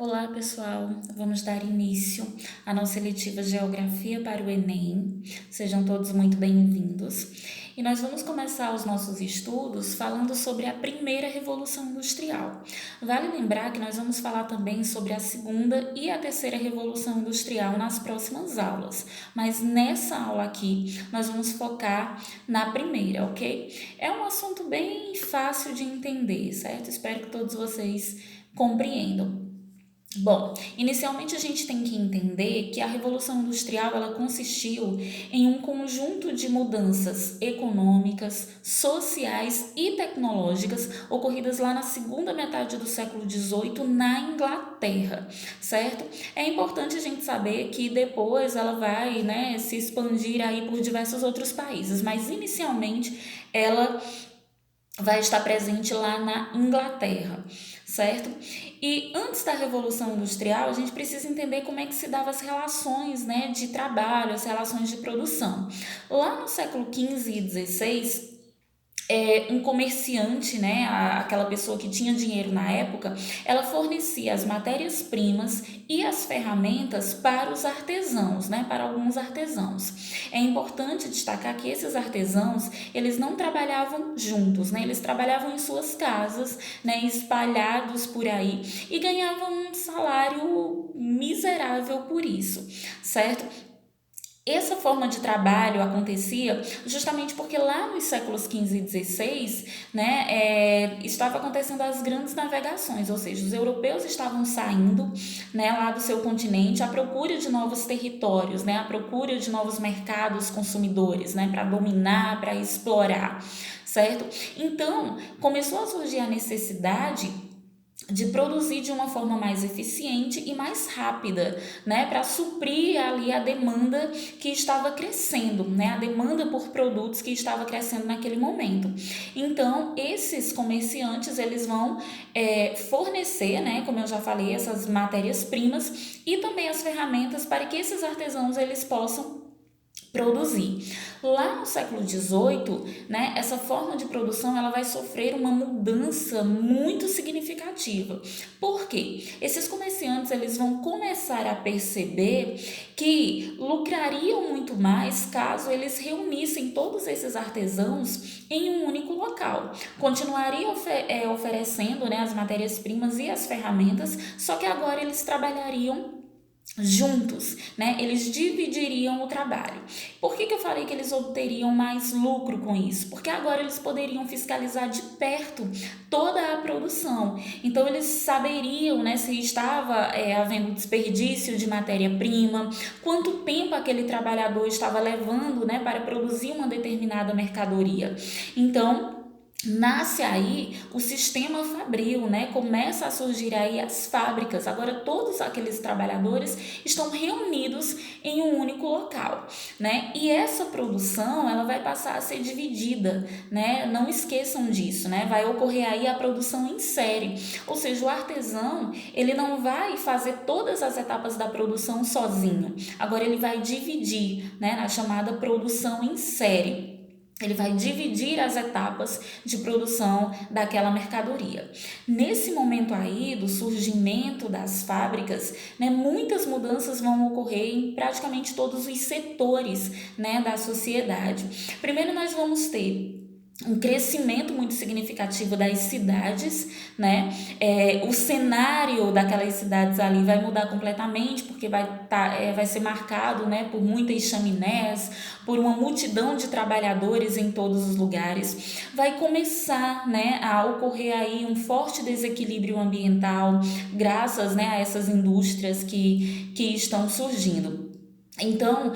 Olá, pessoal. Vamos dar início à nossa eletiva Geografia para o Enem. Sejam todos muito bem-vindos. E nós vamos começar os nossos estudos falando sobre a primeira Revolução Industrial. Vale lembrar que nós vamos falar também sobre a segunda e a terceira Revolução Industrial nas próximas aulas, mas nessa aula aqui nós vamos focar na primeira, ok? É um assunto bem fácil de entender, certo? Espero que todos vocês compreendam. Bom, inicialmente a gente tem que entender que a Revolução Industrial ela consistiu em um conjunto de mudanças econômicas, sociais e tecnológicas ocorridas lá na segunda metade do século XVIII na Inglaterra, certo? É importante a gente saber que depois ela vai, se expandir aí por diversos outros países, mas inicialmente ela vai estar presente lá na Inglaterra, certo? E antes da Revolução Industrial, a gente precisa entender como é que se davam as relações, de trabalho, as relações de produção. Lá no século XV e XVI, um comerciante, aquela pessoa que tinha dinheiro na época, ela fornecia as matérias-primas e as ferramentas para os artesãos, para alguns artesãos. É importante destacar que esses artesãos, eles não trabalhavam juntos, eles trabalhavam em suas casas, espalhados por aí e ganhavam um salário miserável por isso, certo? Essa forma de trabalho acontecia justamente porque lá nos séculos XV e XVI, estava acontecendo as grandes navegações, ou seja, os europeus estavam saindo, lá do seu continente à procura de novos territórios, à procura de novos mercados consumidores, para dominar, para explorar, certo? Então, começou a surgir a necessidade de produzir de uma forma mais eficiente e mais rápida, para suprir ali a demanda que estava crescendo, a demanda por produtos que estava crescendo naquele momento. Então, esses comerciantes, eles vão fornecer, como eu já falei, essas matérias-primas e também as ferramentas para que esses artesãos, eles possam produzir. Lá no século XVIII, essa forma de produção ela vai sofrer uma mudança muito significativa. Por quê? Esses comerciantes eles vão começar a perceber que lucrariam muito mais caso eles reunissem todos esses artesãos em um único local. Continuariam oferecendo, as matérias-primas e as ferramentas, só que agora eles trabalhariam juntos, eles dividiriam o trabalho. Por que eu falei que eles obteriam mais lucro com isso? Porque agora eles poderiam fiscalizar de perto toda a produção. Então eles saberiam, se estava havendo desperdício de matéria-prima, quanto tempo aquele trabalhador estava levando, para produzir uma determinada mercadoria. Então nasce aí o sistema fabril, começa a surgir aí as fábricas. Agora todos aqueles trabalhadores estão reunidos em um único local, e essa produção ela vai passar a ser dividida, não esqueçam disso, vai ocorrer aí a produção em série, ou seja, o artesão ele não vai fazer todas as etapas da produção sozinho, agora ele vai dividir, na chamada produção em série. Ele vai dividir as etapas de produção daquela mercadoria. Nesse momento aí do surgimento das fábricas, muitas mudanças vão ocorrer em praticamente todos os setores, da sociedade. Primeiro nós vamos ter um crescimento muito significativo das cidades, o cenário daquelas cidades ali vai mudar completamente, porque vai ser marcado, por muitas chaminés, por uma multidão de trabalhadores em todos os lugares. Vai começar, a ocorrer aí um forte desequilíbrio ambiental, graças, a essas indústrias que estão surgindo. Então,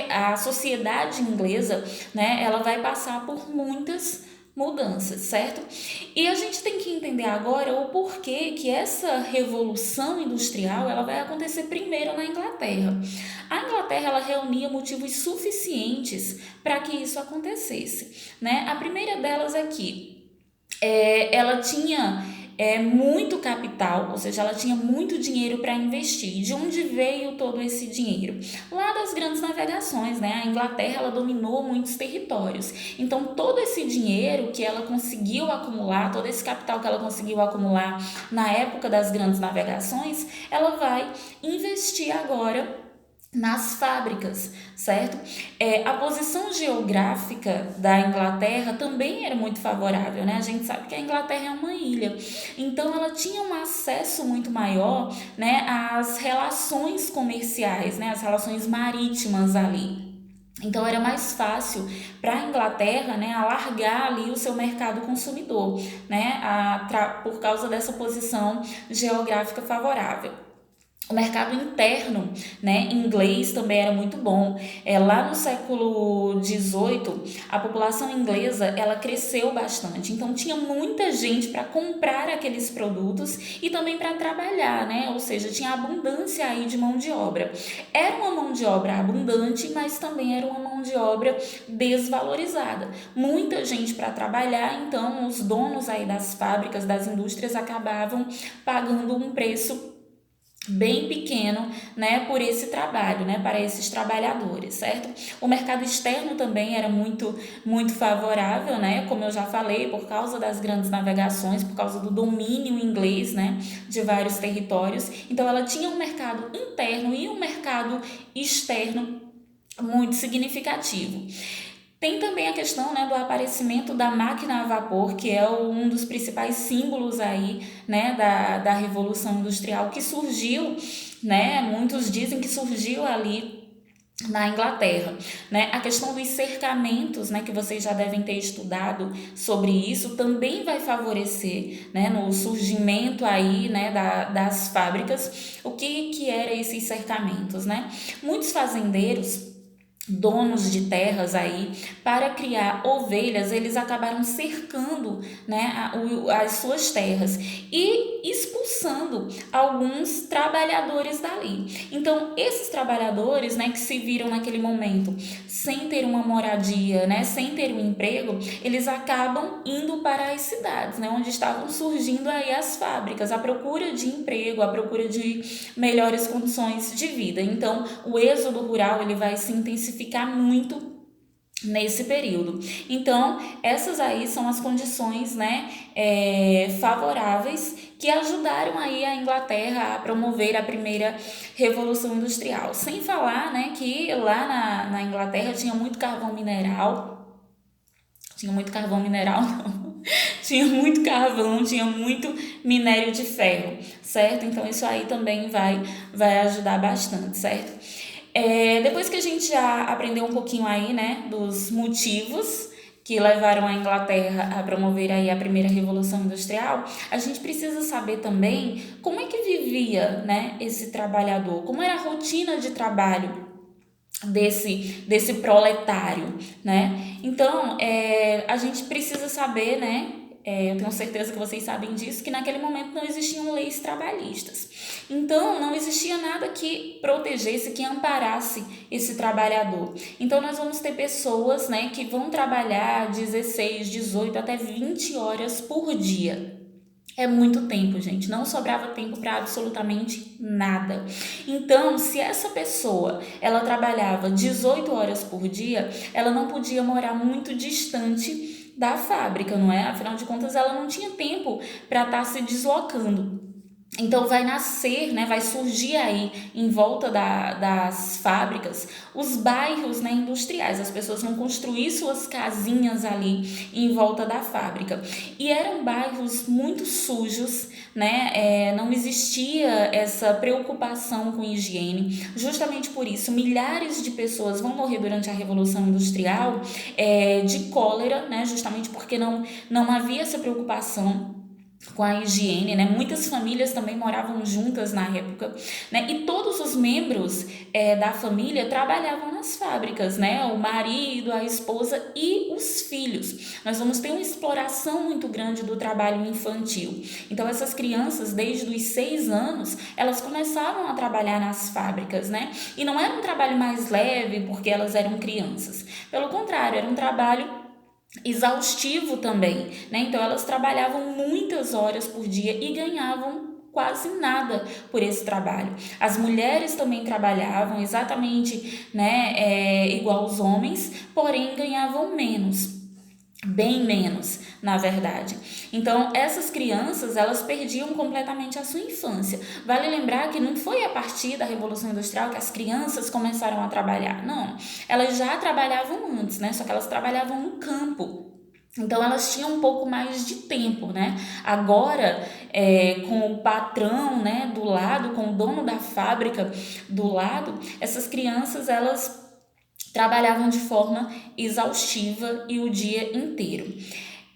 a sociedade inglesa, ela vai passar por muitas mudanças, certo? E a gente tem que entender agora o porquê que essa revolução industrial ela vai acontecer primeiro na Inglaterra. A Inglaterra ela reunia motivos suficientes para que isso acontecesse, A primeira delas é que ela tinha muito capital, ou seja, ela tinha muito dinheiro para investir. De onde veio todo esse dinheiro? Lá das grandes navegações, né? A Inglaterra, ela dominou muitos territórios. Então, todo esse dinheiro que ela conseguiu acumular, todo esse capital que ela conseguiu acumular na época das grandes navegações, ela vai investir agora nas fábricas, certo? A posição geográfica da Inglaterra também era muito favorável, né? A gente sabe que a Inglaterra é uma ilha, então ela tinha um acesso muito maior, né, às relações comerciais, né, às relações marítimas ali. Então era mais fácil para a Inglaterra, né, alargar ali o seu mercado consumidor, né, por causa dessa posição geográfica favorável. O mercado interno, né, inglês também era muito bom. Lá no século XVIII, a população inglesa ela cresceu bastante. Então tinha muita gente para comprar aqueles produtos e também para trabalhar, né? Ou seja, tinha abundância aí de mão de obra. Era uma mão de obra abundante, mas também era uma mão de obra desvalorizada. Muita gente para trabalhar, então os donos aí das fábricas, das indústrias acabavam pagando um preço bem pequeno, né, por esse trabalho, né, para esses trabalhadores, certo? O mercado externo também era muito favorável, né, como eu já falei, por causa das grandes navegações, por causa do domínio inglês, né, de vários territórios. Então ela tinha um mercado interno e um mercado externo muito significativo. Tem também a questão, né, do aparecimento da máquina a vapor, que é um dos principais símbolos aí, né, da Revolução Industrial, que surgiu, né, muitos dizem que surgiu ali na Inglaterra, né? A questão dos cercamentos, né, que vocês já devem ter estudado sobre isso, também vai favorecer, né, no surgimento aí, né, das fábricas. O que era esses cercamentos, né? Muitos fazendeiros, donos de terras aí, para criar ovelhas, eles acabaram cercando, né, as suas terras e expulsando alguns trabalhadores dali. Então, esses trabalhadores, né, que se viram naquele momento sem ter uma moradia, né, sem ter um emprego, eles acabam indo para as cidades, né, onde estavam surgindo aí as fábricas, à procura de emprego, à procura de melhores condições de vida. Então, o êxodo rural ele vai se intensificar muito nesse período. Então, essas aí são as condições, né, favoráveis que ajudaram aí a Inglaterra a promover a primeira Revolução Industrial. Sem falar, né, que lá na Inglaterra tinha muito carvão mineral, não. Tinha muito carvão, tinha muito minério de ferro, certo? Então isso aí também vai ajudar bastante, certo? Depois que a gente já aprendeu um pouquinho aí, né, dos motivos que levaram a Inglaterra a promover aí a primeira Revolução Industrial, a gente precisa saber também como é que vivia, né, esse trabalhador, como era a rotina de trabalho desse proletário, né? Então, a gente precisa saber, né? Eu tenho certeza que vocês sabem disso, que naquele momento não existiam leis trabalhistas. Então, não existia nada que protegesse, que amparasse esse trabalhador. Então, nós vamos ter pessoas, né, que vão trabalhar 16, 18, até 20 horas por dia. É muito tempo, gente. Não sobrava tempo para absolutamente nada. Então, se essa pessoa ela trabalhava 18 horas por dia, ela não podia morar muito distante da fábrica, não é? Afinal de contas, ela não tinha tempo para estar se deslocando. Então vai nascer, né, vai surgir aí em volta das fábricas os bairros, né, industriais. As pessoas vão construir suas casinhas ali em volta da fábrica. E eram bairros muito sujos, né, não existia essa preocupação com higiene. Justamente por isso, milhares de pessoas vão morrer durante a Revolução Industrial de cólera, né, justamente porque não havia essa preocupação com a higiene, né? Muitas famílias também moravam juntas na época, né? E todos os membros da família trabalhavam nas fábricas, né? O marido, a esposa e os filhos. Nós vamos ter uma exploração muito grande do trabalho infantil. Então, essas crianças, desde os 6 anos, elas começavam a trabalhar nas fábricas, né? E não era um trabalho mais leve porque elas eram crianças. Pelo contrário, era um trabalho exaustivo também, né? Então elas trabalhavam muitas horas por dia e ganhavam quase nada por esse trabalho. As mulheres também trabalhavam exatamente, né, igual os homens, porém ganhavam menos. Bem menos, na verdade. Então, essas crianças, elas perdiam completamente a sua infância. Vale lembrar que não foi a partir da Revolução Industrial que as crianças começaram a trabalhar. Não, elas já trabalhavam antes, né? Só que elas trabalhavam no campo. Então elas tinham um pouco mais de tempo, né? Agora, com o patrão, né, do lado, com o dono da fábrica do lado, essas crianças elas trabalhavam de forma exaustiva e o dia inteiro.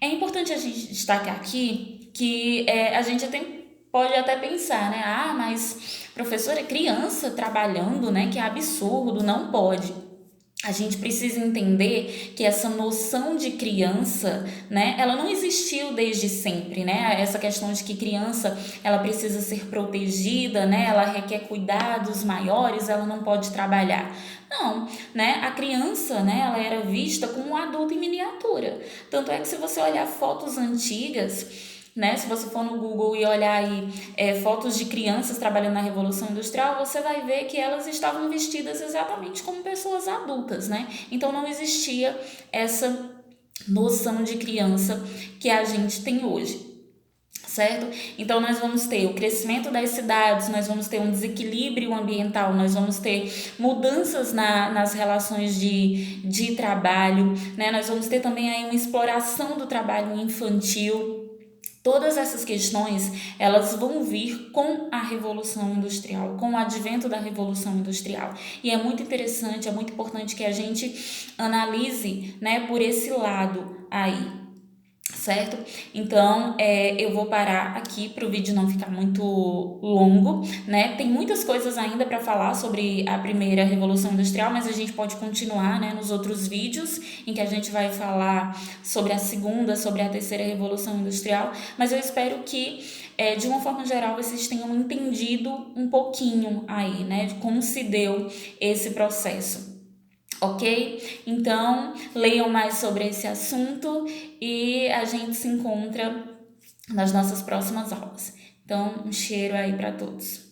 É importante a gente destacar aqui que a gente pode até pensar, né? Ah, mas professora, é criança trabalhando, né? Que absurdo, não pode. A gente precisa entender que essa noção de criança, né, ela não existiu desde sempre, né? Essa questão de que criança, ela precisa ser protegida, né? Ela requer cuidados maiores, ela não pode trabalhar. Não, né? A criança, né, ela era vista como um adulto em miniatura. Tanto é que se você olhar fotos antigas, né? Se você for no Google e olhar aí fotos de crianças trabalhando na Revolução Industrial, você vai ver que elas estavam vestidas exatamente como pessoas adultas, né? Então não existia essa noção de criança que a gente tem hoje. Certo? Então nós vamos ter o crescimento das cidades, nós vamos ter um desequilíbrio ambiental, nós vamos ter mudanças nas relações de trabalho, né? Nós vamos ter também aí uma exploração do trabalho infantil. Todas essas questões, elas vão vir com a Revolução Industrial, com o advento da Revolução Industrial. E é muito interessante, é muito importante que a gente analise, né, por esse lado aí, certo? Então, eu vou parar aqui para o vídeo não ficar muito longo, né? Tem muitas coisas ainda para falar sobre a primeira Revolução Industrial, mas a gente pode continuar, né, nos outros vídeos em que a gente vai falar sobre a segunda, sobre a terceira Revolução Industrial, mas eu espero que de uma forma geral vocês tenham entendido um pouquinho aí, né, de como se deu esse processo. Ok? Então, leiam mais sobre esse assunto e a gente se encontra nas nossas próximas aulas. Então, um cheiro aí para todos.